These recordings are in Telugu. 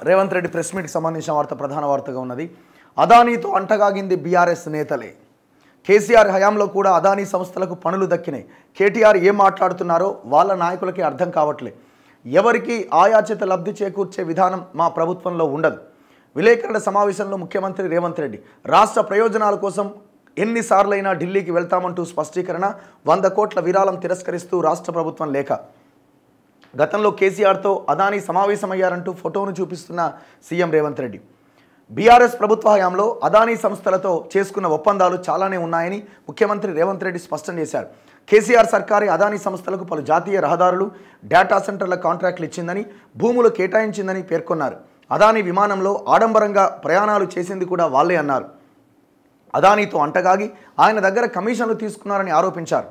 రేవంత్ రెడ్డి ప్రెస్ మీట్కి సంబంధించిన వార్త ప్రధాన వార్తగా ఉన్నది. అదానీతో అంటగాగింది బీఆర్ఎస్ నేతలే. కేసీఆర్ హయాంలో కూడా అదానీ సంస్థలకు పనులు దక్కినాయి. కేటీఆర్ ఏం మాట్లాడుతున్నారో వాళ్ళ నాయకులకి అర్థం కావట్లే. ఎవరికి ఆయాచిత లబ్ధి చేకూర్చే విధానం మా ప్రభుత్వంలో ఉండదు. విలేకరుల సమావేశంలో ముఖ్యమంత్రి రేవంత్ రెడ్డి రాష్ట్ర ప్రయోజనాల కోసం ఎన్నిసార్లైనా ఢిల్లీకి వెళ్తామంటూ స్పష్టీకరణ. 100 కోట్ల విరాళం తిరస్కరిస్తూ రాష్ట్ర ప్రభుత్వం లేఖ. గతంలో కేసీఆర్తో అదానీ సమావేశమయ్యారంటూ ఫోటోను చూపిస్తున్న సీఎం రేవంత్ రెడ్డి. బీఆర్ఎస్ ప్రభుత్వ హయాంలో అదానీ సంస్థలతో చేసుకున్న ఒప్పందాలు చాలానే ఉన్నాయని ముఖ్యమంత్రి రేవంత్ రెడ్డి స్పష్టం చేశారు. కేసీఆర్ సర్కారే అదానీ సంస్థలకు పలు జాతీయ రహదారులు, డేటా సెంటర్ల కాంట్రాక్టులు ఇచ్చిందని, భూములు కేటాయించిందని పేర్కొన్నారు. అదానీ విమానంలో ఆడంబరంగా ప్రయాణాలు చేసింది కూడా వాళ్లే అన్నారు. అదానీతో అంటగాగి ఆయన దగ్గర కమిషన్లు తీసుకున్నారని ఆరోపించారు.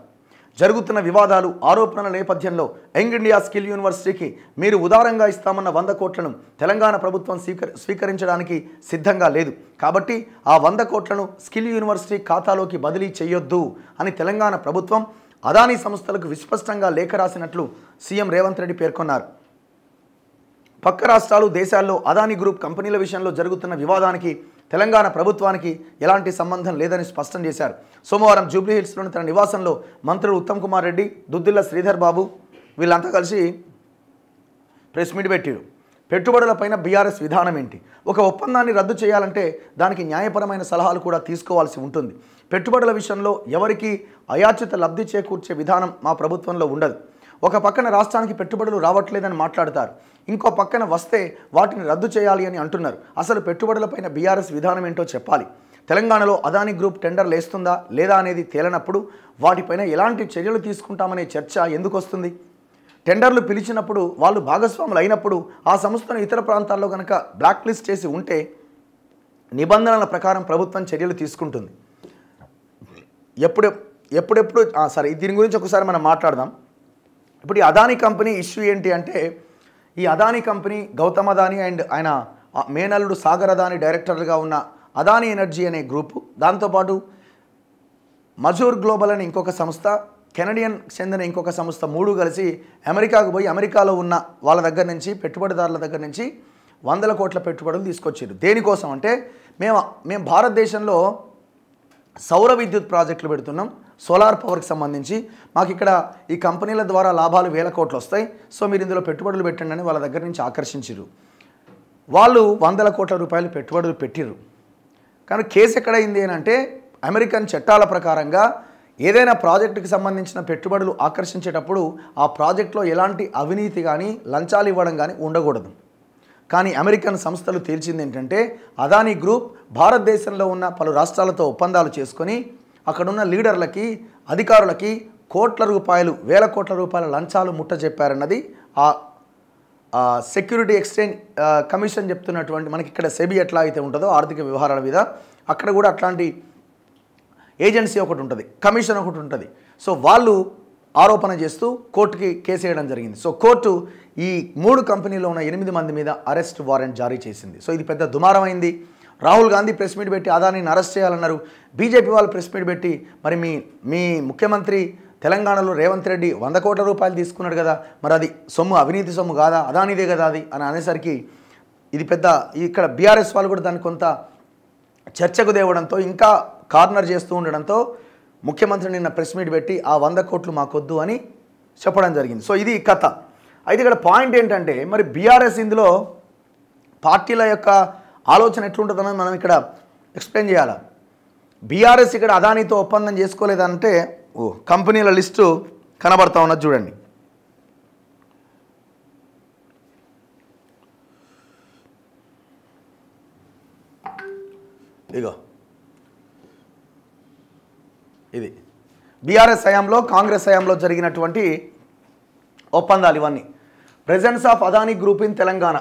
జరుగుతున్న వివాదాలు, ఆరోపణల నేపథ్యంలో యంగ్ ఇండియా స్కిల్ యూనివర్సిటీకి మీరు ఉదారంగా ఇస్తామన్న 100 కోట్లను తెలంగాణ ప్రభుత్వం స్వీకరించడానికి సిద్ధంగా లేదు. కాబట్టి ఆ 100 కోట్లను స్కిల్ యూనివర్సిటీ ఖాతాలోకి బదిలీ చేయొద్దు అని తెలంగాణ ప్రభుత్వం అదానీ సంస్థలకు విస్పష్టంగా లేఖ రాసినట్లు సీఎం రేవంత్ రెడ్డి పేర్కొన్నారు. పక్క రాష్ట్రాలు, దేశాల్లో అదానీ గ్రూప్ కంపెనీల విషయంలో జరుగుతున్న వివాదానికి తెలంగాణ ప్రభుత్వానికి ఎలాంటి సంబంధం లేదని స్పష్టం చేశారు. సోమవారం జూబ్లీహిల్స్లోని తన నివాసంలో మంత్రులు ఉత్తమ్ కుమార్ రెడ్డి, దుద్దిల్ల శ్రీధర్ బాబు వీళ్ళంతా కలిసి ప్రెస్ మీట్ పెట్టారు. పెట్టుబడులపైన బీఆర్ఎస్ విధానం ఏంటి? ఒక ఒప్పందాన్ని రద్దు చేయాలంటే దానికి న్యాయపరమైన సలహాలు కూడా తీసుకోవాల్సి ఉంటుంది. పెట్టుబడుల విషయంలో ఎవరికి అయాచిత లబ్ధి చేకూర్చే విధానం మా ప్రభుత్వంలో ఉండదు. ఒక పక్కన రాష్ట్రానికి పెట్టుబడులు రావట్లేదని మాట్లాడతారు, ఇంకో పక్కన వస్తే వాటిని రద్దు చేయాలి అని అంటున్నారు. అసలు పెట్టుబడులపైన బీఆర్ఎస్ విధానం ఏంటో చెప్పాలి. తెలంగాణలో అదానీ గ్రూప్ టెండర్లు వేస్తుందా లేదా అనేది తేలనప్పుడు వాటిపైన ఎలాంటి చర్యలు తీసుకుంటామనే చర్చ ఎందుకు వస్తుంది? టెండర్లు పిలిచినప్పుడు వాళ్ళు భాగస్వాములు అయినప్పుడు ఆ సంస్థను ఇతర ప్రాంతాల్లో కనుక బ్లాక్ లిస్ట్ చేసి ఉంటే నిబంధనల ప్రకారం ప్రభుత్వం చర్యలు తీసుకుంటుంది. ఎప్పుడెప్పుడు సరే, దీని గురించి ఒకసారి మనం మాట్లాడదాం. ఇప్పుడు ఈ అదానీ కంపెనీ ఇష్యూ ఏంటి అంటే, ఈ అదానీ కంపెనీ గౌతమ్ అదానీ అండ్ ఆయన మేనల్లుడు సాగర్ అదానీ డైరెక్టర్లుగా ఉన్న అదానీ ఎనర్జీ అనే గ్రూపు, దాంతోపాటు మజూర్ గ్లోబల్ అనే ఇంకొక సంస్థ, కెనడియన్ చెందిన ఇంకొక సంస్థ, 3 కలిసి అమెరికాకు పోయి అమెరికాలో ఉన్న వాళ్ళ దగ్గర నుంచి, పెట్టుబడిదారుల దగ్గర నుంచి 100 కోట్ల పెట్టుబడులు తీసుకొచ్చారు. దేనికోసం అంటే మేము భారతదేశంలో సౌర విద్యుత్ ప్రాజెక్టులు పెడుతున్నాం, సోలార్ పవర్కి సంబంధించి మాకు ఇక్కడ ఈ కంపెనీల ద్వారా లాభాలు 1000 కోట్లు వస్తాయి, సో మీరు ఇందులో పెట్టుబడులు పెట్టండి అని వాళ్ళ దగ్గర నుంచి ఆకర్షించారు. వాళ్ళు 100 కోట్ల రూపాయలు పెట్టుబడులు పెట్టిర్రు. కానీ కేసు ఎక్కడైంది అని అంటే, అమెరికన్ చట్టాల ప్రకారంగా ఏదైనా ప్రాజెక్టుకి సంబంధించిన పెట్టుబడులు ఆకర్షించేటప్పుడు ఆ ప్రాజెక్టులో ఎలాంటి అవినీతి కానీ లంచాలు ఇవ్వడం కానీ ఉండకూడదు. కానీ అమెరికన్ సంస్థలు తేల్చింది ఏంటంటే, అదానీ గ్రూప్ భారతదేశంలో ఉన్న పలు రాష్ట్రాలతో ఒప్పందాలు చేసుకొని అక్కడున్న లీడర్లకి, అధికారులకి కోట్ల రూపాయలు, 1000 కోట్ల రూపాయల లంచాలు ముట్ట చెప్పారన్నది ఆ సెక్యూరిటీ ఎక్స్చేంజ్ కమిషన్ చెప్తున్నటువంటి, మనకి ఇక్కడ సెబీ ఎట్లా అయితే ఉంటుందో ఆర్థిక వ్యవహారాల మీద, అక్కడ కూడా అట్లాంటి ఏజెన్సీ ఒకటి ఉంటుంది, కమిషన్ ఒకటి ఉంటుంది. సో వాళ్ళు ఆరోపణ చేస్తూ కోర్టుకి కేసు వేయడం జరిగింది. సో కోర్టు ఈ 3 కంపెనీలో ఉన్న 8 మంది మీద అరెస్ట్ వారెంట్ జారీ చేసింది. సో ఇది పెద్ద దుమారమైంది. రాహుల్ గాంధీ ప్రెస్ మీట్ పెట్టి అదానీని అరెస్ట్ చేయాలన్నారు. బీజేపీ వాళ్ళు ప్రెస్ మీట్ పెట్టి మరి మీ ముఖ్యమంత్రి తెలంగాణలో రేవంత్ రెడ్డి 100 కోట్ల రూపాయలు తీసుకున్నాడు కదా, మరి అది సొమ్ము అవినీతి సొమ్ము కాదా, అదానీదే కదా అది అని అనేసరికి ఇది పెద్ద, ఇక్కడ బీఆర్ఎస్ వాళ్ళు కూడా దాన్ని కొంత చర్చకు తేవడంతో, ఇంకా కార్నర్ చేస్తూ ఉండడంతో ముఖ్యమంత్రి నిన్న ప్రెస్ మీట్ పెట్టి ఆ 100 కోట్లు మాకొద్దు అని చెప్పడం జరిగింది. సో ఇది కథ. అయితే ఇక్కడ పాయింట్ ఏంటంటే, మరి బీఆర్ఎస్ ఇందులో పార్టీల యొక్క ఆలోచన ఎట్లుంటుందని మనం ఇక్కడ ఎక్స్ప్లెయిన్ చేయాలి. బీఆర్ఎస్ ఇక్కడ అదానీతో ఒప్పందం చేసుకోలేదంటే కంపెనీల లిస్టు కనబడతా ఉన్నది చూడండి. ఇగో ఇది బీఆర్ఎస్ హయాంలో, కాంగ్రెస్ హయాంలో జరిగినటువంటి ఒప్పందాలు ఇవన్నీ. Presence of Adani group in Telangana.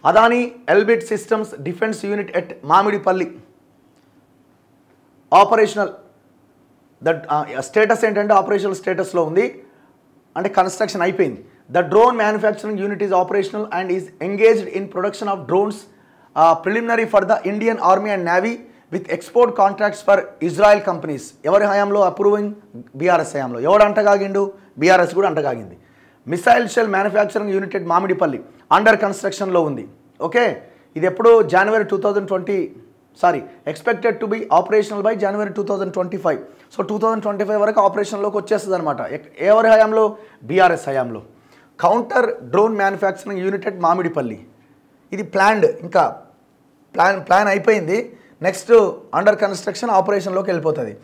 Adani Elbit systems defence unit at Mamidipalli operational. That status ఏంటంటే ఆపరేషనల్ స్టేటస్లో ఉంది, అంటే కన్స్ట్రక్షన్ అయిపోయింది. The drone manufacturing unit is operational and is engaged in production of drones preliminary for the Indian army and navy with export contracts for Israel companies. ఎవరి హయాంలో అప్రూవింగ్? బీఆర్ఎస్ హయాంలో. ఎవడు అంటగాగిండు? బీఆర్ఎస్ కూడా అంటగాగింది. Missile shell manufacturing unit at Mamidipalli under కన్స్ట్రక్షన్లో ఉంది. ఓకే, ఇది ఎప్పుడు జనవరి 2020 expected to be operational by January 2025. So 2025 వరకు ఆపరేషన్లోకి వచ్చేస్తుంది అనమాట. ఎవరి హయాంలో? బీఆర్ఎస్ హయాంలో. Counter drone manufacturing unit at Mamidipalli, ఇది ప్లాన్డ్, ఇంకా ప్లాన్ అయిపోయింది. నెక్స్ట్ అండర్ కన్స్ట్రక్షన్, ఆపరేషన్లోకి వెళ్ళిపోతుంది.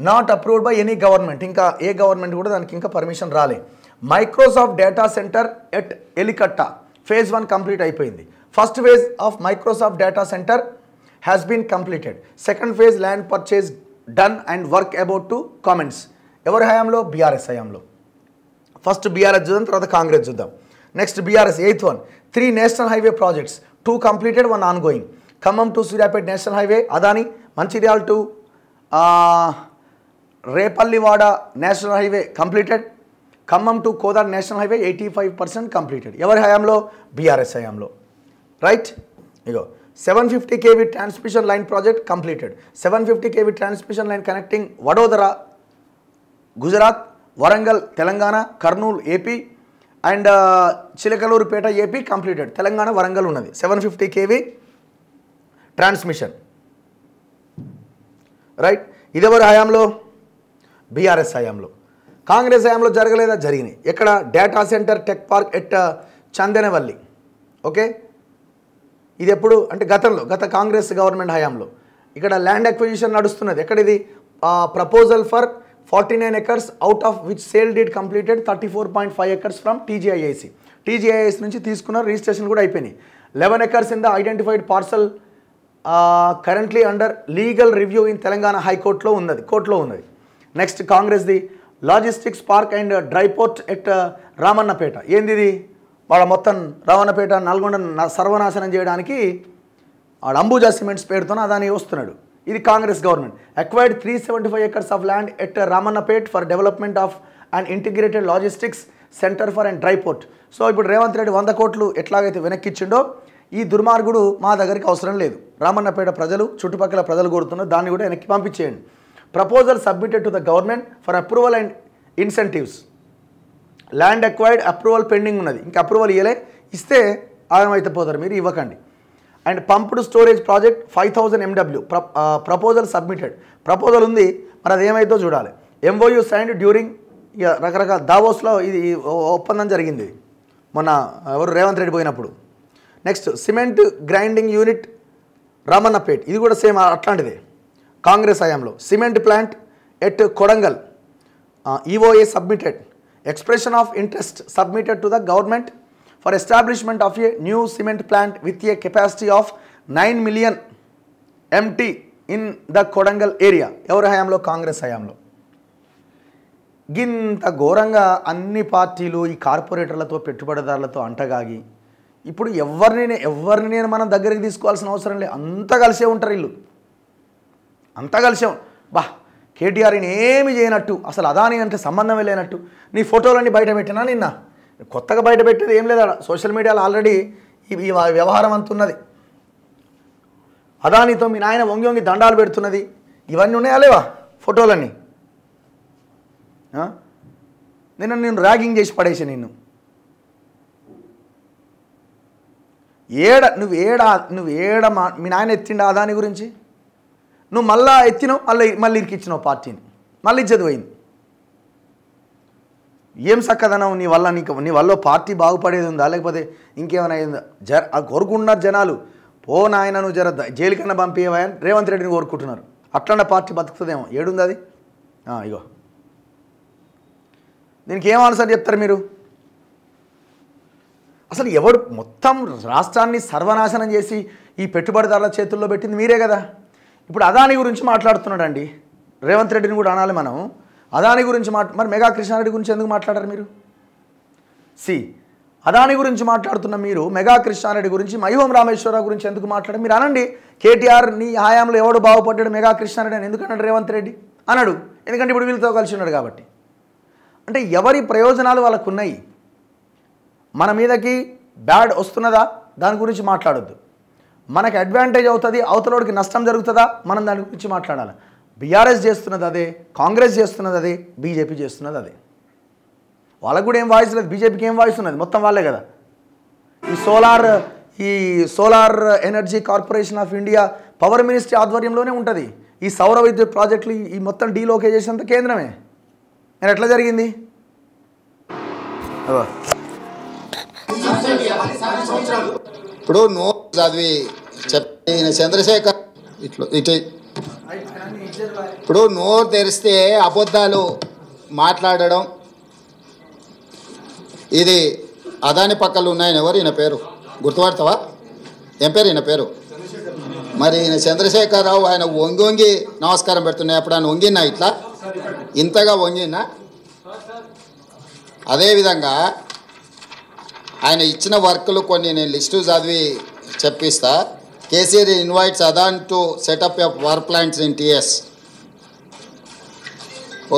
Not approved by any government, ఇంకా ఏ గవర్నమెంట్ కూడా దానికి ఇంకా పర్మిషన్ రాలే. Microsoft data center at Elikatta phase 1 complete అయిపోయింది. First phase of Microsoft data center has been completed. Second phase land purchase done and work about to comments. ఎవరి హయాంలో? బీఆర్ఎస్ హయాంలో. ఫస్ట్ బీఆర్ఎస్ చూద్దాం, తర్వాత కాంగ్రెస్ చూద్దాం. Next BRS 8th one, 3 national highway projects, 2 completed, 1 ongoing. Khammam to Suryapet national highway Adani, Mancherial to Repallewada national highway completed. Khammam to Kodad national highway 85% completed. ఎవరి హయాంలో? బీఆర్ఎస్ హయాంలో. రైట్, ఇగో 750 kV transmission line project completed. 750 kV transmission line connecting Vadodara Gujarat, Warangal Telangana, Kurnool AP and Chilakaluripet AP completed. Telangana Warangal ఉన్నది 750 kV ట్రాన్స్మిషన్. రైట్, ఇది ఎవరి హయాంలో? బీఆర్ఎస్ హయాంలో. కాంగ్రెస్ హయాంలో జరగలేదా? జరిగినాయి. ఎక్కడ? Data center tech park at Chandanvelly. Okay, ఇది ఎప్పుడు అంటే గత కాంగ్రెస్ గవర్నమెంట్ హయాంలో. ఇక్కడ ల్యాండ్ అక్విజిషన్ నడుస్తున్నది. ఎక్కడ ఇది? Proposal for 49 acres out of which sale deed completed 34.5 acres from TGIIC. TGIIC నుంచి తీసుకున్న రిజిస్ట్రేషన్ కూడా అయిపోయినాయి. 11 acres in the identified parcel currently under legal review in Telangana హైకోర్టులో ఉన్నది, కోర్టులో ఉన్నది. నెక్స్ట్ కాంగ్రెస్ది logistics park and dry port at Ramannapet. ఏంది ఇది? వాళ్ళ మొత్తం రామన్నపేట నల్గొండ సర్వనాశనం చేయడానికి వాడు అంబుజా సిమెంట్స్ పేరుతోనే అదాని వస్తున్నాడు. ఇది Congress government. Acquired 375 acres of land at Ramannapet for development of and integrated logistics centre for and dry port. So ఇప్పుడు రేవంత్ రెడ్డి 100 కోట్లు ఎట్లాగైతే వెనక్కిచ్చిండో ఈ దుర్మార్గుడు మా దగ్గరికి అవసరం లేదు. రామన్నపేట ప్రజలు, చుట్టుపక్కల ప్రజలు కోరుతున్నారు, దాన్ని కూడా వెనక్కి పంపించేయండి. Proposal submitted to the government for approval and incentives. Land acquired, approval pending ఉన్నది, ఇంకా అప్రూవల్ ఇవ్వలే. ఇస్తే ఆగమైతే పోతారు, మీరు ఇవ్వకండి. And pumped storage project 5000 MW proposal submitted. Proposal ఉంది, మరి అది ఏమైందో చూడాలి. ఎంఓయూ సైన్డ్ డ్యూరింగ్, ఇక రకరకాల దావోస్లో ఇది ఒప్పందం జరిగింది మొన్న ఎవరు రేవంత్ రెడ్డి పోయినప్పుడు. Next cement grinding unit Ramannapet, ఇది కూడా సేమ్ అట్లాంటిదే కాంగ్రెస్ హయాంలో. Cement plant at Kodangal EOA submitted. Expression of interest submitted to the government for establishment of a new cement plant with a capacity of 9 million MT in the Kodangal area. ఎవరి హయాంలో? కాంగ్రెస్ హయాంలో. గింత ఘోరంగా అన్ని పార్టీలు ఈ కార్పొరేటర్లతో పెట్టుబడిదారులతో అంటగాగి ఇప్పుడు ఎవరిని నేను మనం దగ్గరికి తీసుకోవాల్సిన అవసరం లేదు, అంతా కలిసే ఉంటారు వీళ్ళు, అంతా కలిసే. కేటీఆర్ ఏమి చేయనట్టు, అసలు అదాని అంటే సంబంధమే లేనట్టు నీ ఫోటోలన్నీ బయట పెట్టినా నిన్న. కొత్తగా బయట పెట్టేది ఏం లేదా, సోషల్ మీడియాలో ఆల్రెడీ ఈ వ్యవహారం అంతున్నది. అదానితో మీ నాయన వంగి దండాలు పెడుతున్నది, ఇవన్నీ ఉన్నాయా లేవా ఫోటోలన్నీ? నేను ర్యాగింగ్ చేసి పడేసి నిన్ను నువ్వు ఏడ మీ నాయన ఎత్తిండా అదాని గురించి? నువ్వు మళ్ళా ఎత్తినావు, మళ్ళీ ఇరికిచ్చినావు పార్టీని, మళ్ళీ ఇజ్జత్ పోయింది. ఏం చక్కదనం నీ వల్ల పార్టీ బాగుపడేది ఉందా, లేకపోతే ఇంకేమైనా అయిందా? కోరుకుంటున్నారు జనాలు, పో నాయన నువ్వు జైలుకన్నా పంపేవా అని రేవంత్ రెడ్డిని కోరుకుంటున్నారు. అట్లన్న పార్టీ బతుకుతుందేమో. ఏడుంది అది? ఇగో దీనికి ఏం ఆన్సర్ చెప్తారు మీరు? అసలు ఎవడు మొత్తం రాష్ట్రాన్ని సర్వనాశనం చేసి ఈ పెట్టుబడిదారుల చేతుల్లో పెట్టింది మీరే కదా. ఇప్పుడు అదాని గురించి మాట్లాడుతున్నాడండి రేవంత్ రెడ్డిని కూడా అనాలి మనం. అదాని గురించి మరి మెగా కృష్ణారెడ్డి గురించి ఎందుకు మాట్లాడారు మీరు? అదాని గురించి మాట్లాడుతున్న మీరు మెగా కృష్ణారెడ్డి గురించి, మహివం రామేశ్వరరావు గురించి ఎందుకు మాట్లాడారు? మీరు అనండి, కేటీఆర్ నీ హయాంలో ఎవడు బాగుపడ్డాడు మెగా కృష్ణారెడ్డి అని ఎందుకన్నాడు రేవంత్ రెడ్డి అన్నాడు? ఎందుకంటే ఇప్పుడు వీళ్ళతో కలిసి ఉన్నాడు కాబట్టి. అంటే ఎవరి ప్రయోజనాలు వాళ్ళకు ఉన్నాయి. మన మీదకి బ్యాడ్ వస్తున్నదా దాని గురించి మాట్లాడొద్దు. మనకి అడ్వాంటేజ్ అవుతుంది, అవతలోడికి నష్టం జరుగుతుందా, మనం దాని గురించి మాట్లాడాలి. బీఆర్ఎస్ చేస్తున్నది అదే, కాంగ్రెస్ చేస్తున్నది అదే, బీజేపీ చేస్తున్నది అదే. వాళ్ళకు కూడా ఏం వాయిస్ లేదు, బీజేపీకి ఏం వాయిస్ ఉన్నది? మొత్తం వాళ్ళే కదా. ఈ ఈ solar energy corporation of India power ministry ఆధ్వర్యంలోనే ఉంటుంది. ఈ సౌర విద్యుత్ ప్రాజెక్టులు ఈ మొత్తం డీలోకేషన్ అంతా కేంద్రమే. నేను ఎట్లా జరిగింది? ఇప్పుడు నోట్ చదివి చెప్పిన చంద్రశేఖర్ ఇటు ఇప్పుడు నోరు తెరిస్తే అబద్ధాలు మాట్లాడడం, ఇది అదాని పక్కలు ఉన్నాయని ఎవరు ఈయన పేరు గుర్తుపడతావా? ఏం పేరు ఈయన పేరు? మరి ఈయన చంద్రశేఖరరావు ఆయన వంగి వంగి నమస్కారం పెడుతున్నాయి. ఎప్పుడు ఆయన వంగినా ఇట్లా ఇంతగా వంగినా? అదేవిధంగా ఆయన ఇచ్చిన వర్కులు కొన్ని నేను లిస్టు చదివి చెప్పిస్తా. KCR invites Adani to set up a power plants in TS.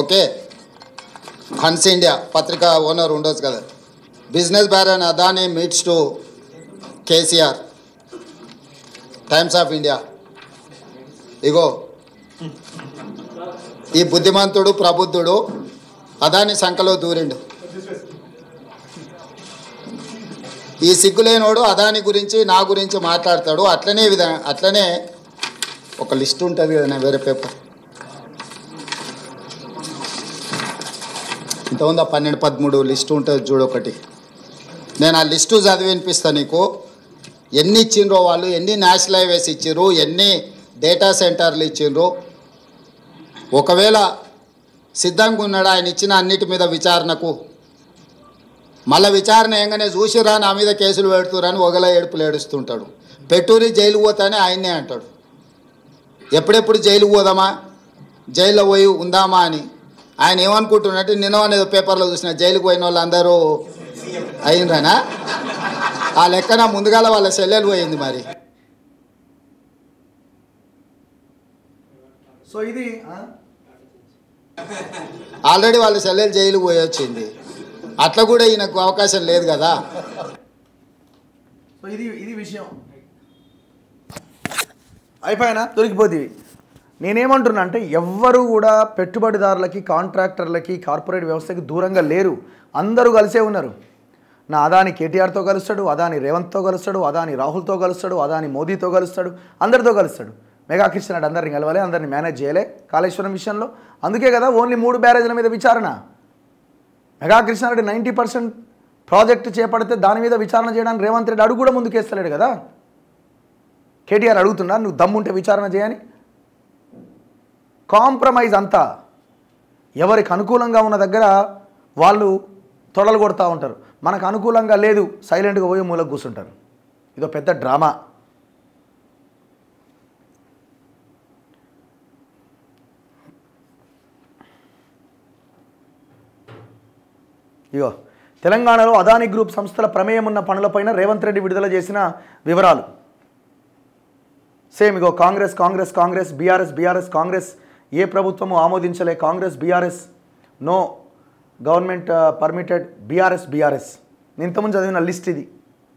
Okay, Hans India పత్రిక ఓనర్ ఉండొచ్చు కదా. Business baron Adani meets to KCR, Times of India. ఇగో ఈ బుద్ధిమంతుడు ప్రబుద్ధుడు అదాని సంఖలో దూరిండు. ఈ సిగ్గులేనోడు అదాని గురించి నా గురించి మాట్లాడతాడు. అట్లనే ఒక లిస్ట్ ఉంటుంది కదా, వేరే పేపర్ ఇంత ఉందా 12-13 లిస్టు ఉంటుంది చూడు ఒకటి. నేను ఆ లిస్టు చదివి వినిపిస్తాను నీకు. ఎన్ని ఇచ్చిండ్రో వాళ్ళు, ఎన్ని నేషనల్ హైవేస్ ఇచ్చిండ్రు, ఎన్ని డేటా సెంటర్లు ఇచ్చిండ్రు. ఒకవేళ సిద్ధంగా ఉన్నాడు ఆయన ఇచ్చిన అన్నిటి మీద విచారణకు, మళ్ళీ విచారణ ఏంగానే చూసిరా నా మీద కేసులు పెడుతురని ఒకలా ఏడుపులు ఏడుస్తుంటాడు. పెట్టూరి జైలుకు పోతానే ఆయన్నే అంటాడు. ఎప్పుడెప్పుడు జైలుకు పోదామా, జైల్లో పోయి ఉందామా అని. ఆయన ఏమనుకుంటున్నట్టు నిన్న అనేది పేపర్లో చూసిన జైలుకు పోయిన వాళ్ళు అందరూ అయినరానా? ఆ లెక్కన ముందుగాల వాళ్ళ చెల్లెలు పోయింది. మరి సో ఇది ఆల్రెడీ వాళ్ళ చెల్లెలు జైలుకు పోయి వచ్చింది. అట్లా కూడా ఈయనకు అవకాశం లేదు కదా. సో ఇది విషయం. అయిపోయినా దొరికిపోతుంది. నేనేమంటున్నా అంటే ఎవ్వరు కూడా పెట్టుబడిదారులకి, కాంట్రాక్టర్లకి, కార్పొరేట్ వ్యవస్థకి దూరంగా లేరు. అందరూ కలిసే ఉన్నారు. నా అదాని కేటీఆర్తో కలుస్తాడు, అదాని రేవంత్తో కలుస్తాడు, అదాని రాహుల్తో కలుస్తాడు, అదాని మోదీతో కలుస్తాడు, అందరితో కలుస్తాడు. మెగా కృష్ణారెడ్డి అందరిని కలవాలి, అందరిని మేనేజ్ చేయలే కాళేశ్వరం విషయంలో. అందుకే కదా ఓన్లీ 3 బ్యారేజ్ల మీద విచారణ. మెగా కృష్ణారెడ్డి 90% ప్రాజెక్టు చేపడితే దాని మీద విచారణ చేయడానికి రేవంత్ రెడ్డి అడుగు కూడా ముందుకేస్తలేడు కదా. కేటీఆర్ అడుగుతున్నా నువ్వు దమ్ముంటే విచారణ చేయని. కాంప్రమైజ్ అంతా ఎవరికి అనుకూలంగా ఉన్న దగ్గర వాళ్ళు తొడలు కొడుతూ ఉంటారు. మనకు అనుకూలంగా లేదు సైలెంట్గా పోయి మూలకు కూర్చుంటారు. ఇదో పెద్ద డ్రామా. ఇగో తెలంగాణలో అదాని గ్రూప్ సంస్థల ప్రమేయం ఉన్న పనులపైన రేవంత్ రెడ్డి విడుదల చేసిన వివరాలు. సేమ్ ఇగో కాంగ్రెస్ కాంగ్రెస్ కాంగ్రెస్ బీఆర్ఎస్ బీఆర్ఎస్ కాంగ్రెస్ ఏ ప్రభుత్వము ఆమోదించలే Congress BRS no government permitted BRS BRS. నేను ఇంతకుముందు చదివిన లిస్ట్ ఇది.